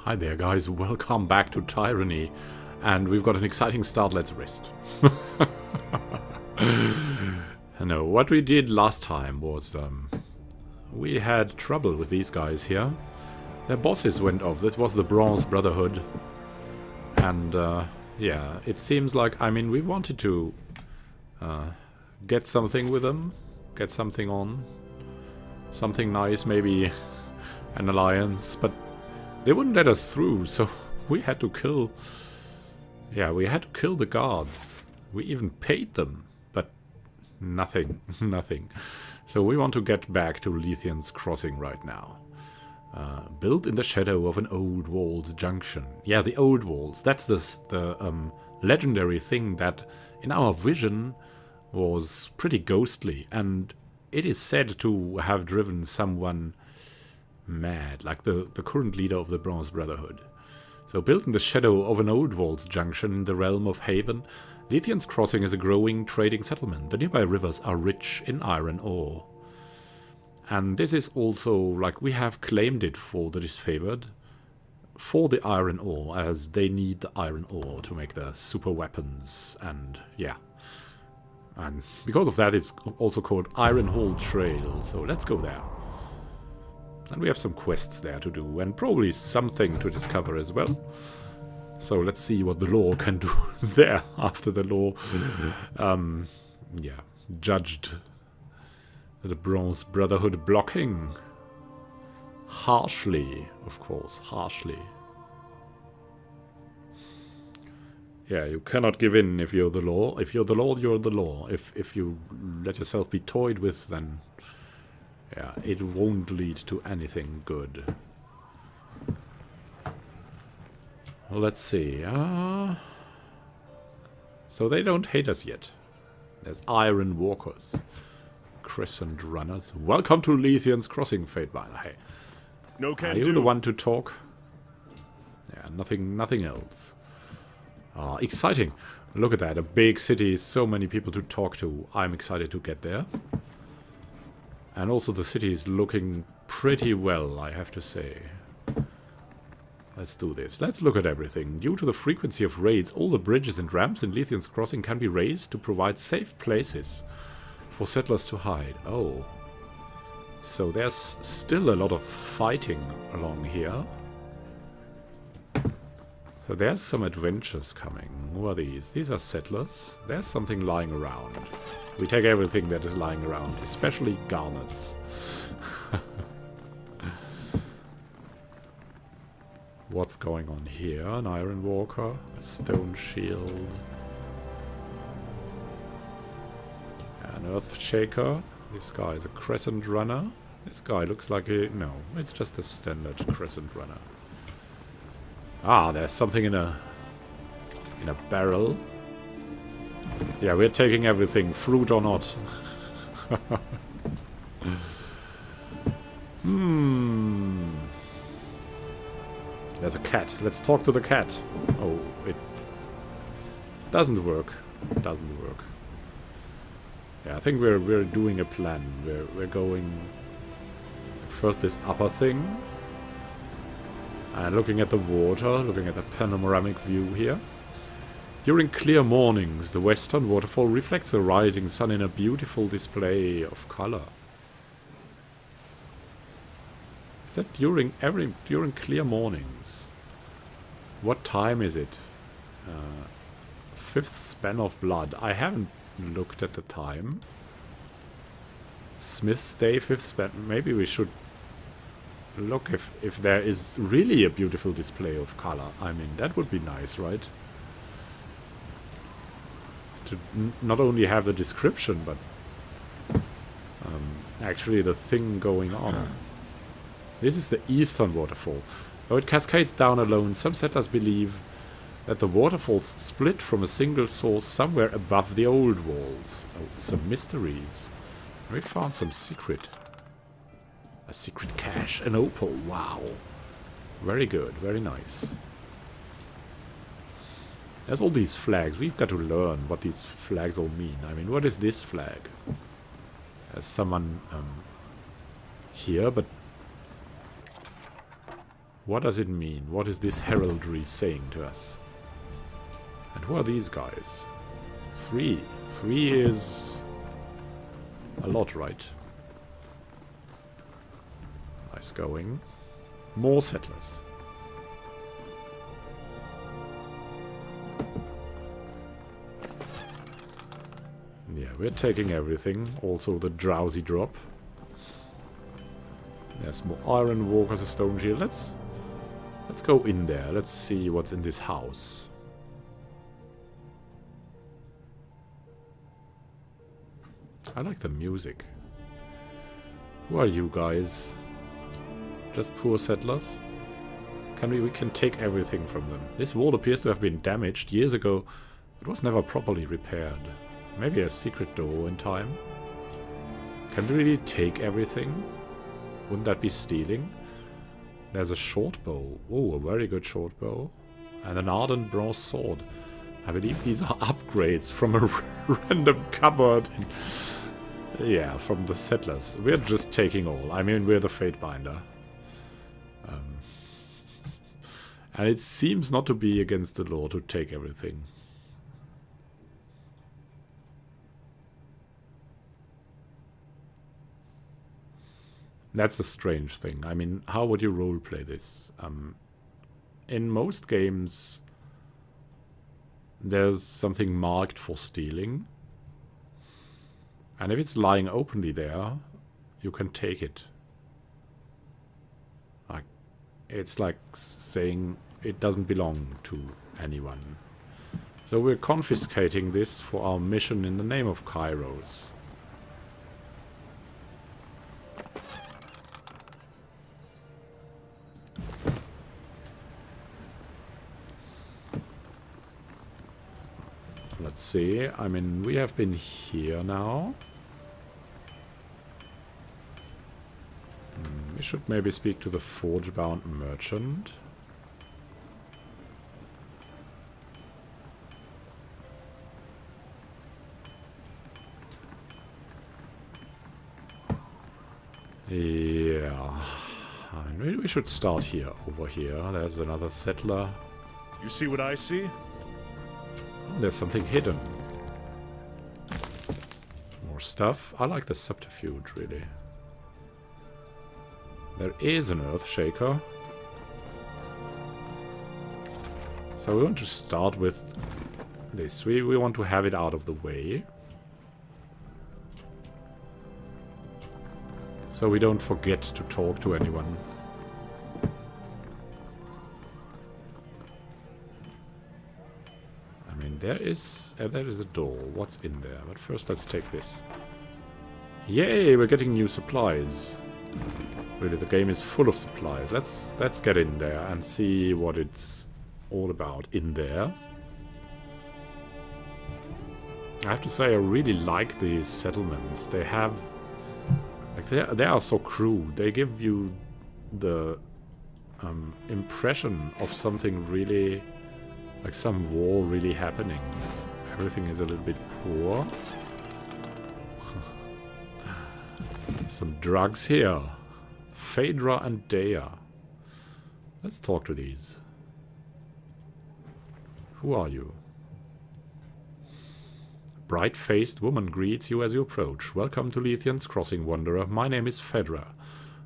Hi there guys, welcome back to Tyranny. And we've got an exciting start, let's rest. No, what we did last time was we had trouble with these guys here. Their bosses went off, this was the Bronze Brotherhood. And yeah, it seems like, I mean, we wanted to get something with them, get something on. Something nice, maybe an alliance, but they wouldn't let us through, so we had to kill... Yeah, we had to kill the guards. We even paid them, but nothing, nothing. So we want to get back to Lethian's crossing right now. Built in the shadow of an old wall's junction. Yeah, the old walls. That's the legendary thing that, in our vision, was pretty ghostly. And it is said to have driven someone mad, like the current leader of the Bronze Brotherhood. So built in the shadow of an old wall's junction in the realm of Haven, Lethian's Crossing is a growing trading settlement. The nearby rivers are rich in iron ore. And this is also, like, we have claimed it for the disfavored, for the iron ore, as they need the iron ore to make their super weapons, and yeah. And because of that, it's also called Iron Hole Trail, so let's go there. And we have some quests there to do, and probably something to discover as well. So let's see what the law can do there after the law, yeah, judged the Bronze Brotherhood blocking. Harshly, of course, harshly. Yeah, you cannot give in if you're the law. If you're the law, you're the law. If you let yourself be toyed with, then yeah, it won't lead to anything good. Let's see. So they don't hate us yet. There's Iron Walkers. Crescent Runners. Welcome to Lethian's Crossing, Fatebinder. Hey. No can Are you do. the one to talk? Yeah, nothing else. Exciting. Look at that. A big city, so many people to talk to. I'm excited to get there. And also the city is looking pretty well, I have to say. Let's do this. Let's look at everything. Due to the frequency of raids, all the bridges and ramps in Lethian's Crossing can be raised to provide safe places for settlers to hide. Oh. So there's still a lot of fighting along here. So there's some adventures coming. Who are these? These are settlers. There's something lying around. We take everything that is lying around, especially garnets. What's going on here? An iron walker, a stone shield, an earth shaker. This guy is a crescent runner. This guy looks like a... no, it's just a standard crescent runner. Ah, there's something in a barrel. Yeah, we're taking everything, fruit or not. There's a cat. Let's talk to the cat. Oh, it doesn't work. It doesn't work. Yeah, I think we're doing a plan. We're going first this upper thing. And looking at the water, looking at the panoramic view here. During clear mornings, the western waterfall reflects the rising sun in a beautiful display of color. Is that during clear mornings? What time is it? Fifth span of blood. I haven't looked at the time. Smith's Day, fifth span. Maybe we should look if there is really a beautiful display of color. I mean, that would be nice, right? To not only have the description, but actually the thing going on. This is the eastern waterfall. Though it cascades down alone, some settlers believe that the waterfalls split from a single source somewhere above the old walls. Oh, some mysteries. We found some secret. A secret cache, an opal, wow. Very good, very nice. There's all these flags. We've got to learn what these flags all mean. I mean, what is this flag? There's someone here, but What does it mean? What is this heraldry saying to us? And who are these guys? 3. 3 is a lot, right? Nice going. More settlers. Yeah, we're taking everything. Also the drowsy drop. There's more iron walkers, a stone shield. Let's go in there. Let's see what's in this house. I like the music. Who are you guys? Just poor settlers? We can take everything from them. This wall appears to have been damaged years ago. It was never properly repaired. Maybe a secret door in time? Can we really take everything? Wouldn't that be stealing? There's a short bow. Oh, a very good short bow. And an ardent bronze sword. I believe these are upgrades from a random cupboard. Yeah, from the settlers. We're just taking all. I mean, we're the Fatebinder. And it seems not to be against the law to take everything. That's a strange thing. I mean, how would you roleplay this? In most games, there's something marked for stealing. And if it's lying openly there, you can take it. It's like saying it doesn't belong to anyone. So we're confiscating this for our mission in the name of Kyros. Let's see. I mean, we have been here now. We should maybe speak to the forge-bound merchant. Yeah. I mean, we should start here, over here. There's another settler. You see what I see? Oh, there's something hidden. More stuff. I like the subterfuge, really. There is an earth shaker. So we want to start with this. We want to have it out of the way. So we don't forget to talk to anyone. I mean, there is a door. What's in there? But first let's take this. Yay, we're getting new supplies. Really, the game is full of supplies. Let's get in there and see what it's all about in there. I have to say, I really like these settlements. They have... like, they are so crude. They give you the impression of something really... like some war really happening. Everything is a little bit poor. Some drugs here. Phaedra and Dea. Let's talk to these. Who are you? Bright-faced woman greets you as you approach. Welcome to Lethian's Crossing, Wanderer. My name is Phaedra,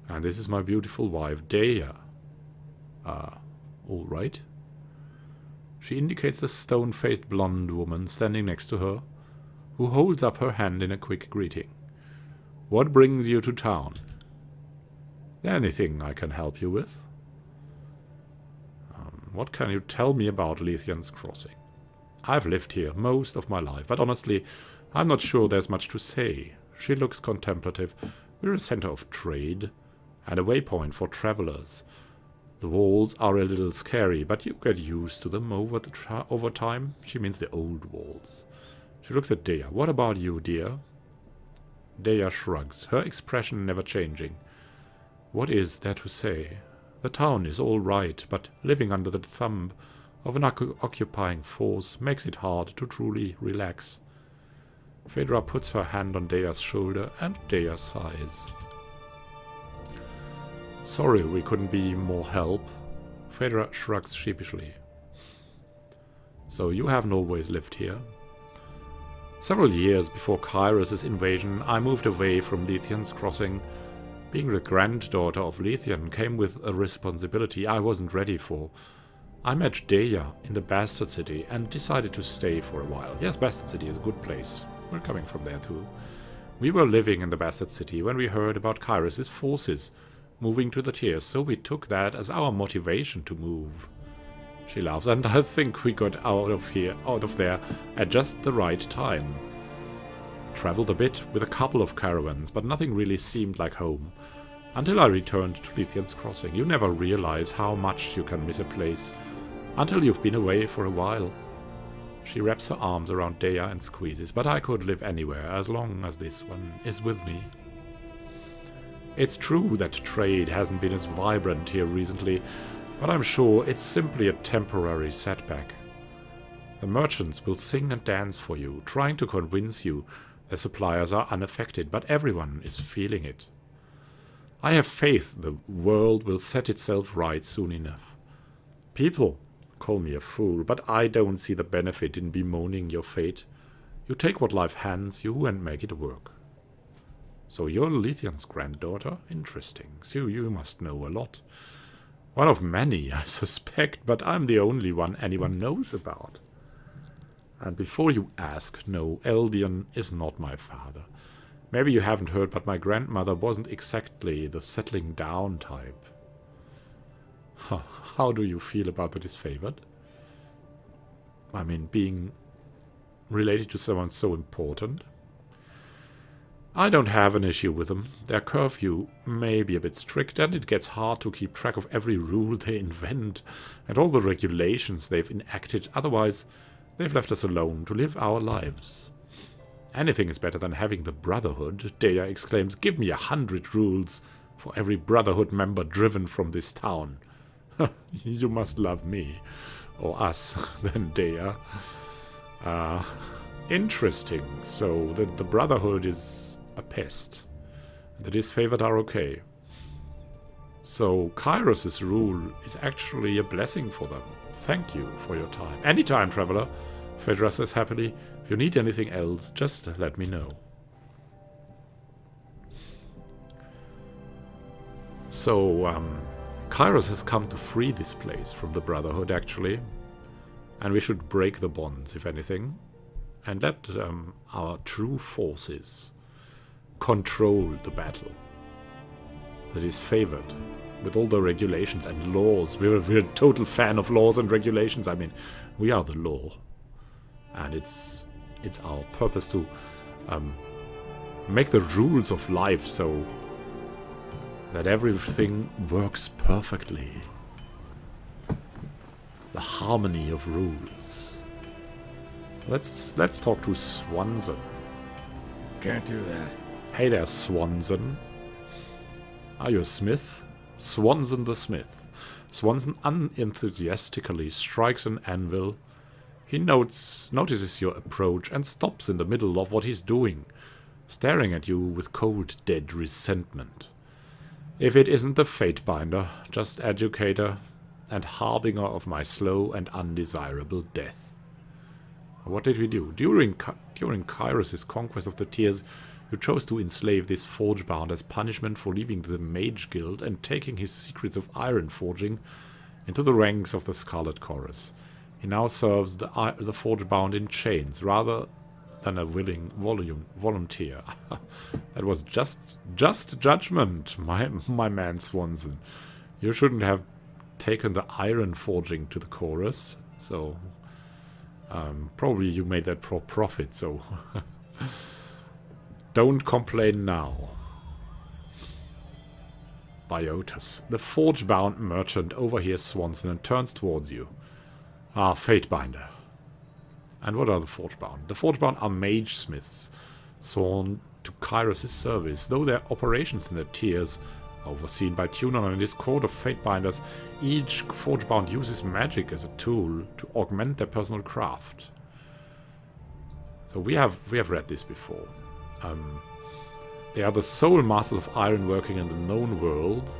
and this is my beautiful wife, Dea. All right. She indicates the stone-faced blonde woman standing next to her, who holds up her hand in a quick greeting. What brings you to town? Anything I can help you with? What can you tell me about Lethian's Crossing? I've lived here most of my life, but honestly, I'm not sure there's much to say. She looks contemplative. We're a center of trade and a waypoint for travelers. The walls are a little scary, but you get used to them over time. She means the old walls. She looks at Dea. What about you, dear? Dea shrugs, her expression never changing. What is there to say? The town is all right, but living under the thumb of an occupying force makes it hard to truly relax. Phaedra puts her hand on Dea's shoulder, and Dea sighs. Sorry we couldn't be more help. Phaedra shrugs sheepishly. So you haven't always lived here. Several years before Kyros' invasion, I moved away from Lethian's crossing. Being the granddaughter of Lethian came with a responsibility I wasn't ready for. I met Deya in the Bastard City and decided to stay for a while. Yes, Bastard City is a good place. We're coming from there too. We were living in the Bastard City when we heard about Kyros' forces moving to the tiers, so we took that as our motivation to move. She laughs, and I think we got out of there at just the right time. Traveled a bit with a couple of caravans, but nothing really seemed like home. Until I returned to Lethian's Crossing. You never realize how much you can miss a place until you've been away for a while. She wraps her arms around Deya and squeezes, but I could live anywhere as long as this one is with me. It's true that trade hasn't been as vibrant here recently, but I'm sure it's simply a temporary setback. The merchants will sing and dance for you, trying to convince you their suppliers are unaffected, but everyone is feeling it. I have faith the world will set itself right soon enough. People call me a fool, but I don't see the benefit in bemoaning your fate. You take what life hands you and make it work. So you're Lethian's granddaughter? Interesting. So you must know a lot. One of many, I suspect, but I'm the only one anyone knows about. And before you ask, no, Eldian is not my father. Maybe you haven't heard, but my grandmother wasn't exactly the settling down type. How do you feel about the disfavored? I mean, being related to someone so important? I don't have an issue with them. Their curfew may be a bit strict, and it gets hard to keep track of every rule they invent and all the regulations they've enacted. Otherwise, they've left us alone to live our lives. Anything is better than having the Brotherhood, Deya exclaims. Give me 100 rules for every Brotherhood member driven from this town. You must love me. Or us, then, Deya. Interesting. So, the Brotherhood is a pest. The disfavored are okay. So, Kyros' rule is actually a blessing for them. Thank you for your time. Anytime, traveler. Phaedra says happily. If you need anything else, just let me know. So, Kyros has come to free this place from the Brotherhood, actually. And we should break the bonds, if anything. And let our true forces control the battle that is favored with all the regulations and laws. We're a total fan of laws and regulations. I mean, we are the law. And it's our purpose to make the rules of life so that everything works perfectly. The harmony of rules. Let's talk to Swanson. Can't do that. Hey there, Swanson. Are you a smith? Swanson the smith. Swanson unenthusiastically strikes an anvil. He notices your approach and stops in the middle of what he's doing, staring at you with cold, dead resentment. If it isn't the Fatebinder, just educator and harbinger of my slow and undesirable death. What did we do? During Kyros' conquest of the Tiers, you chose to enslave this Forgebound as punishment for leaving the Mage Guild and taking his secrets of iron forging into the ranks of the Scarlet Chorus. He now serves the Forgebound in chains, rather than a willing volunteer. That was just judgment, my man Swanson. You shouldn't have taken the iron forging to the chorus, so probably you made that for profit, so don't complain now. Biotus. The Forgebound merchant overhears Swanson and turns towards you. Ah, Fatebinder. And what are the Forgebound? The Forgebound are mage smiths, sworn to Kyros' service, though their operations in the Tiers are overseen by Tunon and his court of Fatebinders. Each Forgebound uses magic as a tool to augment their personal craft. So we have read this before. They are the sole masters of ironworking in the known world,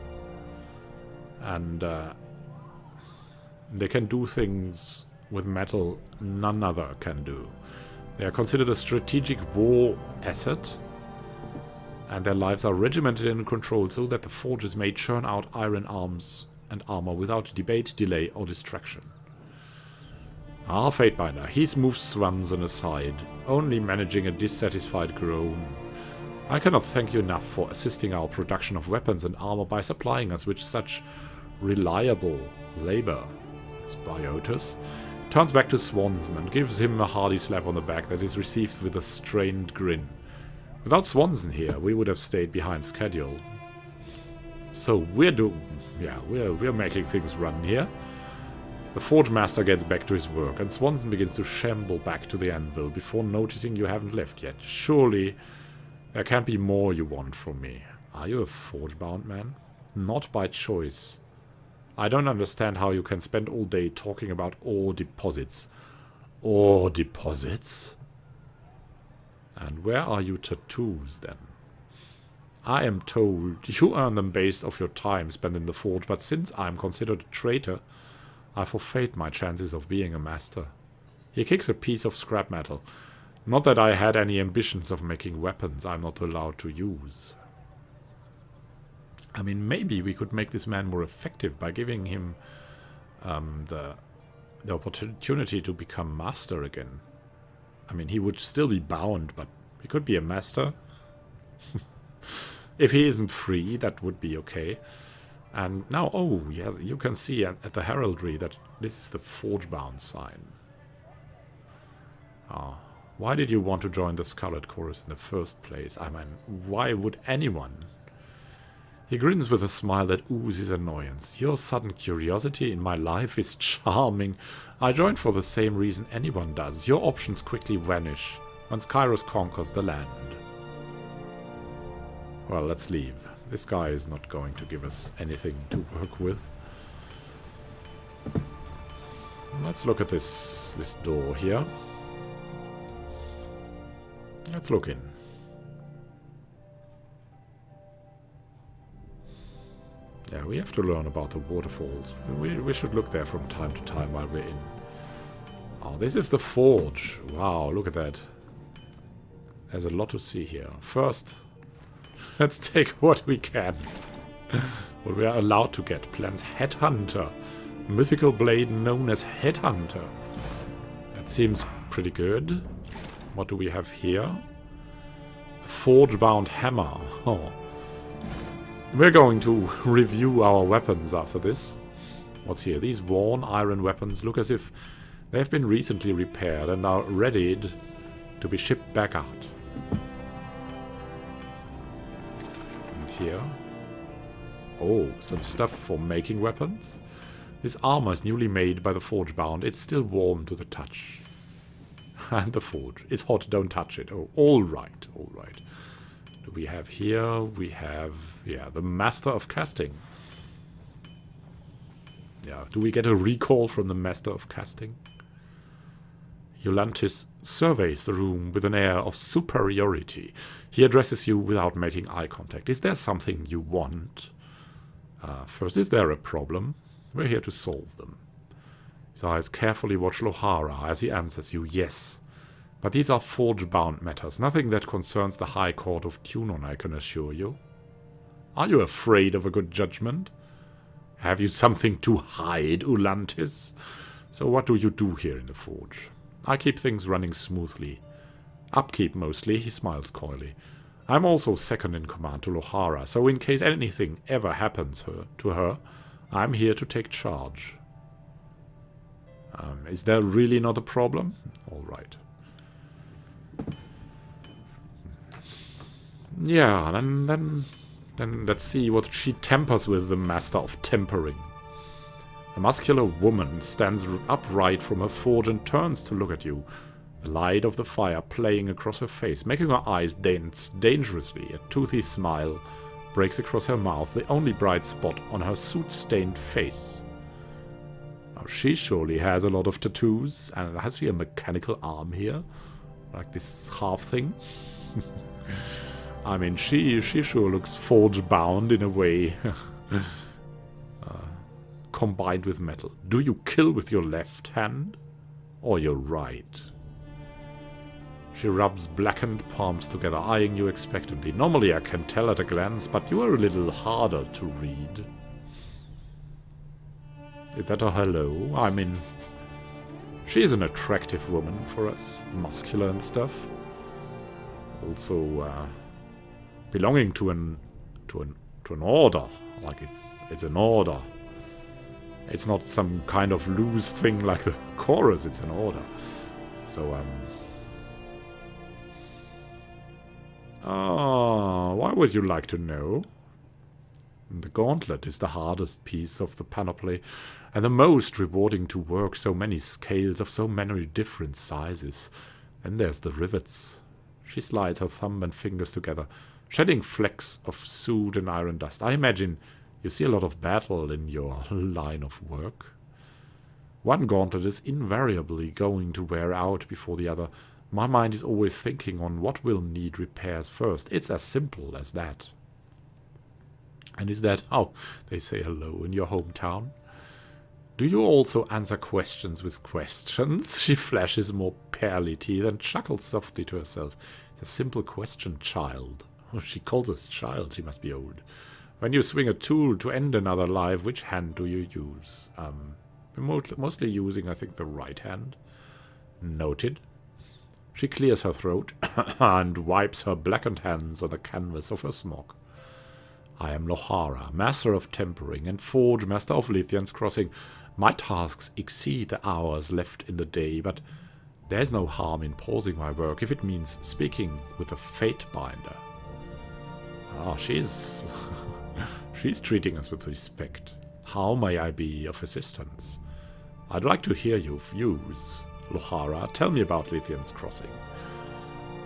and They can do things with metal none other can do. They are considered a strategic war asset, and their lives are regimented and controlled so that the forges may churn out iron arms and armor without debate, delay, or distraction. Ah, Fatebinder. He moves Swanson aside, only managing a dissatisfied groan. I cannot thank you enough for assisting our production of weapons and armor by supplying us with such reliable labor. Spyotus turns back to Swanson and gives him a hearty slap on the back that is received with a strained grin. Without Swanson here, we would have stayed behind schedule. So we're making things run here. The Forge Master gets back to his work, and Swanson begins to shamble back to the anvil before noticing you haven't left yet. Surely there can't be more you want from me. Are you a forge-bound man? Not by choice. I don't understand how you can spend all day talking about ore deposits. Ore deposits? And where are your tattoos, then? I am told you earn them based off your time spent in the forge, but since I am considered a traitor, I forfeit my chances of being a master. He kicks a piece of scrap metal. Not that I had any ambitions of making weapons I'm not allowed to use. I mean, maybe we could make this man more effective by giving him the opportunity to become master again. I mean, he would still be bound, but he could be a master. If he isn't free, that would be okay. And now, oh, yeah, you can see at the heraldry that this is the forge-bound sign. Ah, why did you want to join the Scarlet Chorus in the first place? I mean, why would anyone? He grins with a smile that oozes annoyance. Your sudden curiosity in my life is charming. I joined for the same reason anyone does. Your options quickly vanish once Kyros conquers the land. Well, let's leave. This guy is not going to give us anything to work with. Let's look at this door here. Let's look in. Yeah, we have to learn about the waterfalls. We should look there from time to time while we're in. Oh, this is the forge. Wow, look at that. There's a lot to see here. First, let's take what we can. What we are allowed to get. Plans Headhunter. Mythical blade known as Headhunter. That seems pretty good. What do we have here? A forge-bound hammer. Oh. We're going to review our weapons after this. What's here? These worn iron weapons look as if they have been recently repaired and are readied to be shipped back out. And here? Oh, some stuff for making weapons? This armor is newly made by the forge-bound. It's still warm to the touch. And the forge. It's hot, don't touch it. Oh, alright, alright. Do we have here? We have, yeah, the Master of Casting. Yeah, do we get a recall from the Master of Casting? Eulantis surveys the room with an air of superiority. He addresses you without making eye contact. Is there something you want? First, is there a problem? We're here to solve them. His eyes carefully watch Lohara as he answers you, yes. But these are forge-bound matters, nothing that concerns the High Court of Tunon, I can assure you. Are you afraid of a good judgment? Have you something to hide, Eulantis? So what do you do here in the forge? I keep things running smoothly. Upkeep mostly, he smiles coyly. I'm also second in command to Lohara, so in case anything ever happens to her, I'm here to take charge. Is there really not a problem? All right. Yeah, then let's see what she tempers with, the Master of Tempering. A muscular woman stands upright from her forge and turns to look at you, the light of the fire playing across her face, making her eyes dance dangerously. A toothy smile breaks across her mouth, the only bright spot on her soot-stained face. Now, she surely has a lot of tattoos, and has she a mechanical arm here? Like this half thing? I mean, she sure looks forge-bound in a way. combined with metal? Do you kill with your left hand or your right? She rubs blackened palms together, eyeing you expectantly. Normally I can tell at a glance, but you are a little harder to read. Is that a hello? I mean, she is an attractive woman for us, muscular and stuff. Also, belonging to an order, like it's an order. It's not some kind of loose thing like the chorus. It's an order. So why would you like to know? The gauntlet is the hardest piece of the panoply, and the most rewarding to work so many scales of so many different sizes. Then there's the rivets. She slides her thumb and fingers together, shedding flecks of soot and iron dust. I imagine you see a lot of battle in your line of work. One gauntlet is invariably going to wear out before the other. My mind is always thinking on what will need repairs first. It's as simple as that. And is that how they say hello in your hometown? Do you also answer questions with questions? She flashes more pearly teeth and chuckles softly to herself. It's a simple question, child. Oh, she calls us child, she must be old. When you swing a tool to end another life, which hand do you use? Mostly using, I think, the right hand. Noted. She clears her throat and wipes her blackened hands on the canvas of her smock. I am Lohara, master of tempering and forge master of Lethian's crossing. My tasks exceed the hours left in the day, but there's no harm in pausing my work if it means speaking with a fate binder. Ah, she's treating us with respect. How may I be of assistance? I'd like to hear your views. Lohara, tell me about Lethian's crossing.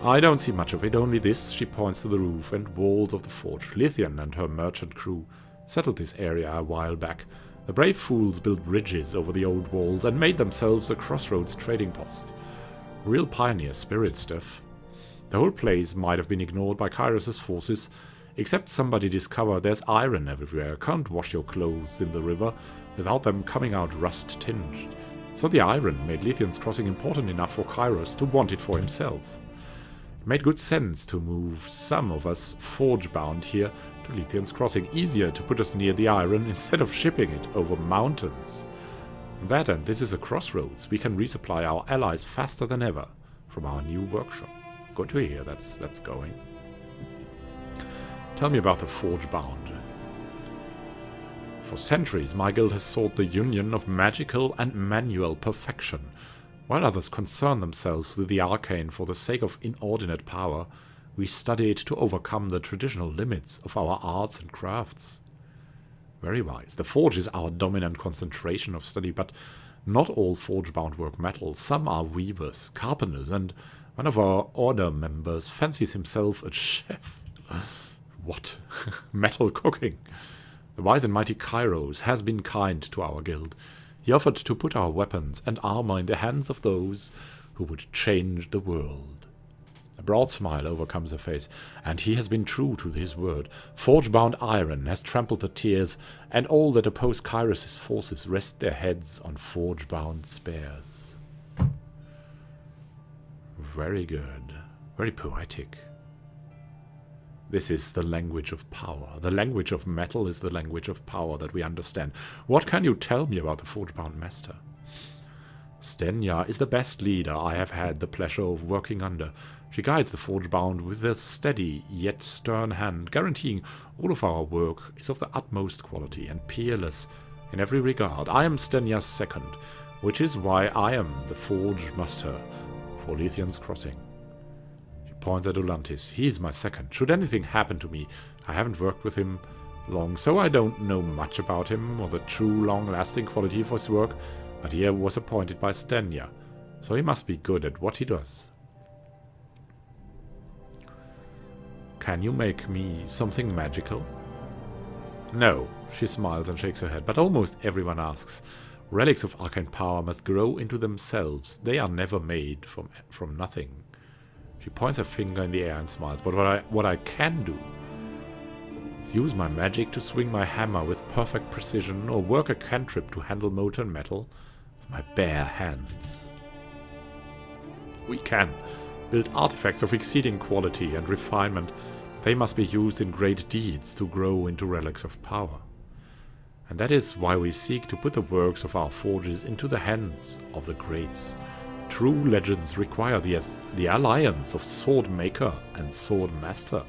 I don't see much of it, only this. She points to the roof and walls of the forge. Lethian and her merchant crew settled this area a while back. The brave fools built bridges over the old walls and made themselves a crossroads trading post. Real pioneer spirit stuff. The whole place might have been ignored by Kyros' forces, except somebody discovered there's iron everywhere. Can't wash your clothes in the river without them coming out rust-tinged. So the iron made Lethian's crossing important enough for Kyros to want it for himself. It made good sense to move some of us forge-bound here to Lethian's crossing. Easier to put us near the iron instead of shipping it over mountains. On that end, this is a crossroads. We can resupply our allies faster than ever from our new workshop. Good to hear that's going. Tell me about the forge-bound. For centuries, my guild has sought the union of magical and manual perfection. While others concern themselves with the arcane for the sake of inordinate power, we study it to overcome the traditional limits of our arts and crafts. Very wise. The forge is our dominant concentration of study, but not all forge-bound work metal. Some are weavers, carpenters, and one of our order members fancies himself a chef. What? Metal cooking. The wise and mighty Kyros has been kind to our guild. He offered to put our weapons and armor in the hands of those who would change the world. A broad smile overcomes her face, and he has been true to his word. Forge-bound iron has trampled the tears, and all that oppose Kyros' forces rest their heads on forge-bound spears. Very good. Very poetic. This is the language of power. The language of metal is the language of power that we understand. What can you tell me about the forge-bound master? Stenya is the best leader I have had the pleasure of working under. She guides the forge-bound with a steady yet stern hand, guaranteeing all of our work is of the utmost quality and peerless in every regard. I am Stenya's second, which is why I am the forge master for Lethian's crossing. Points at Ulantis. He is my second. Should anything happen to me, I haven't worked with him long, so I don't know much about him or the true long-lasting quality of his work, but he was appointed by Stenya, so he must be good at what he does. Can you make me something magical? No, she smiles and shakes her head, but almost everyone asks. Relics of arcane power must grow into themselves. They are never made from nothing. She points her finger in the air and smiles. But what I can do, Use my magic to swing my hammer with perfect precision, or work a cantrip to handle molten metal with my bare hands. We can build artifacts of exceeding quality and refinement. They must be used in great deeds to grow into relics of power. And that is why we seek to put the works of our forges into the hands of the greats. True legends require the alliance of sword maker and sword master.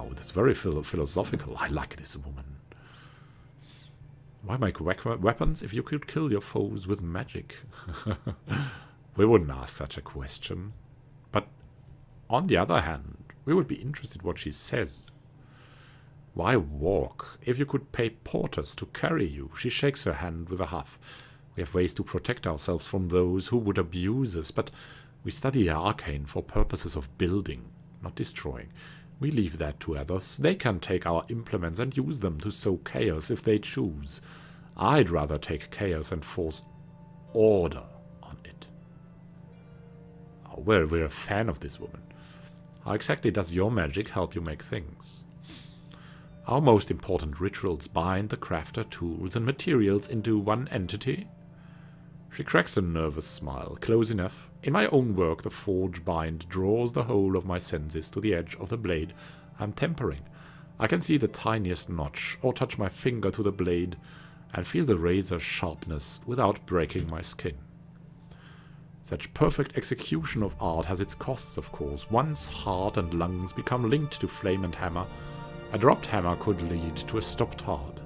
Oh, that's very philosophical. I like this woman. Why make weapons if you could kill your foes with magic? We wouldn't ask such a question. But on the other hand, we would be interested what she says. Why walk if you could pay porters to carry you? She shakes her hand with a huff. We have ways to protect ourselves from those who would abuse us, but we study the arcane for purposes of building, not destroying. We leave that to others. They can take our implements and use them to sow chaos if they choose. I'd rather take chaos and force order on it. Oh, we're a fan of this woman. How exactly does your magic help you make things? Our most important rituals bind the crafter tools and materials into one entity. She cracks a nervous smile, close enough. In my own work, the forge bind draws the whole of my senses to the edge of the blade I'm tempering. I can see the tiniest notch, or touch my finger to the blade, and feel the razor's sharpness without breaking my skin. Such perfect execution of art has its costs, of course. Once heart and lungs become linked to flame and hammer, a dropped hammer could lead to a stopped heart.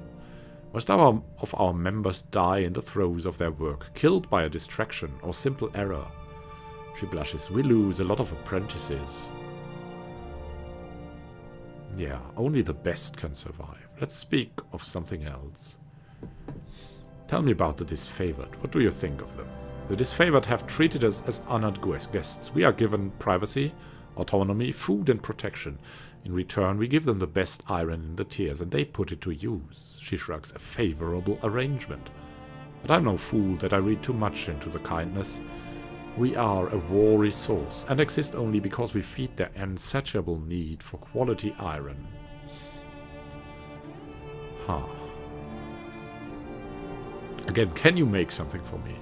Most of our members die in the throes of their work, killed by a distraction or simple error. She blushes. We lose a lot of apprentices. Yeah, only the best can survive. Let's speak of something else. Tell me about the disfavored. What do you think of them? The disfavored have treated us as honored guests. We are given privacy, autonomy, food and protection. In return, we give them the best iron in the tiers, and they put it to use. She shrugs. A favorable arrangement. But I'm no fool that I read too much into the kindness. We are a war resource, and exist only because we feed their insatiable need for quality iron. Huh. Again, can you make something for me?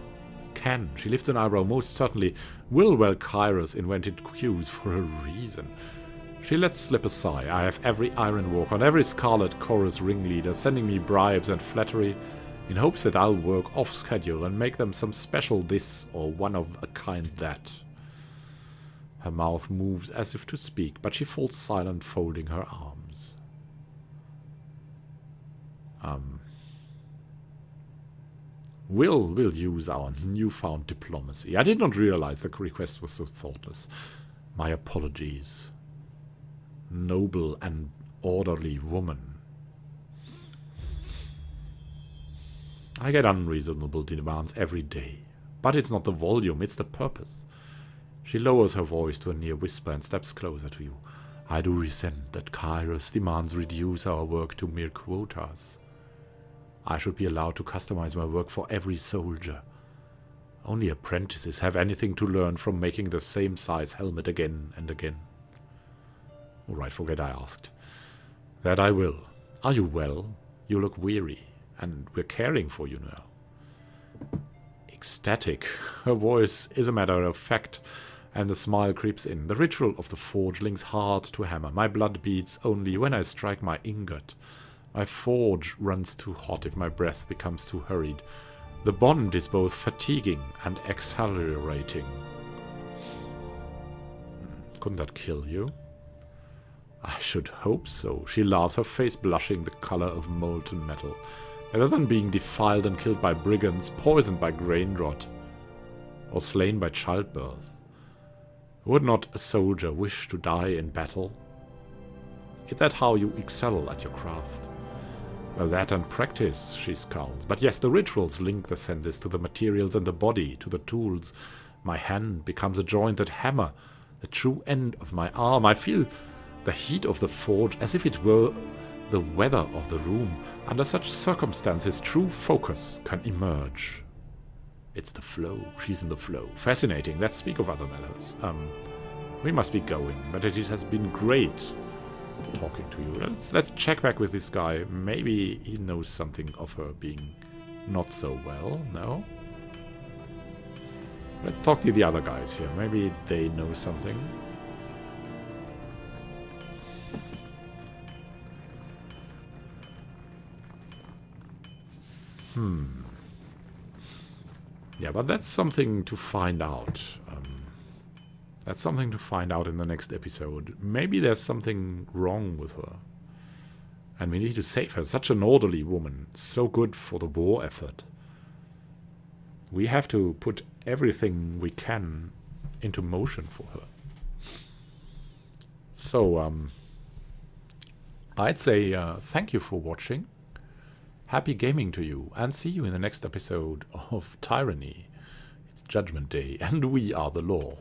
Can. She lifts an eyebrow. Most certainly. Well, Kyros invented queues for a reason. She lets slip a sigh. I have every iron walker and every scarlet chorus ringleader sending me bribes and flattery in hopes that I'll work off schedule and make them some special this or one of a kind that. Her mouth moves as if to speak, but she falls silent, folding her arms. We'll use our newfound diplomacy. I did not realize the request was so thoughtless. My apologies. Noble and orderly woman. I get unreasonable demands every day. But it's not the volume, it's the purpose. She lowers her voice to a near whisper and steps closer to you. I do resent that Kyros demands reduce our work to mere quotas. I should be allowed to customize my work for every soldier. Only apprentices have anything to learn from making the same size helmet again and again. Alright, forget I asked. That I will. Are you well? You look weary, and we're caring for you now. Ecstatic. Her voice is a matter of fact, and the smile creeps in. The ritual of the forge links hard to hammer. My blood beats only when I strike my ingot. My forge runs too hot if my breath becomes too hurried. The bond is both fatiguing and exhilarating. Couldn't that kill you? I should hope so. She laughs, her face blushing the color of molten metal. Better than being defiled and killed by brigands, poisoned by grain rot, or slain by childbirth. Would not a soldier wish to die in battle? Is that how you excel at your craft? Well, that and practice, she scowls. But yes, the rituals link the senses to the materials and the body to the tools. My hand becomes a jointed hammer, the true end of my arm. I feel the heat of the forge as if it were the weather of the room. Under such circumstances, true focus can emerge. It's the flow. She's in the flow. Fascinating. Let's speak of other matters. We must be going, but it has been great talking to you. Let's check back with this guy. Maybe he knows something of her being not so well. No? Let's talk to the other guys here. Maybe they know something. Yeah, but that's something to find out. That's something to find out in the next episode. Maybe there's something wrong with her. And we need to save her. Such an orderly woman. So good for the war effort. We have to put everything we can into motion for her. So, I'd say thank you for watching. Happy gaming to you. And see you in the next episode of Tyranny. It's Judgment Day. And we are the law.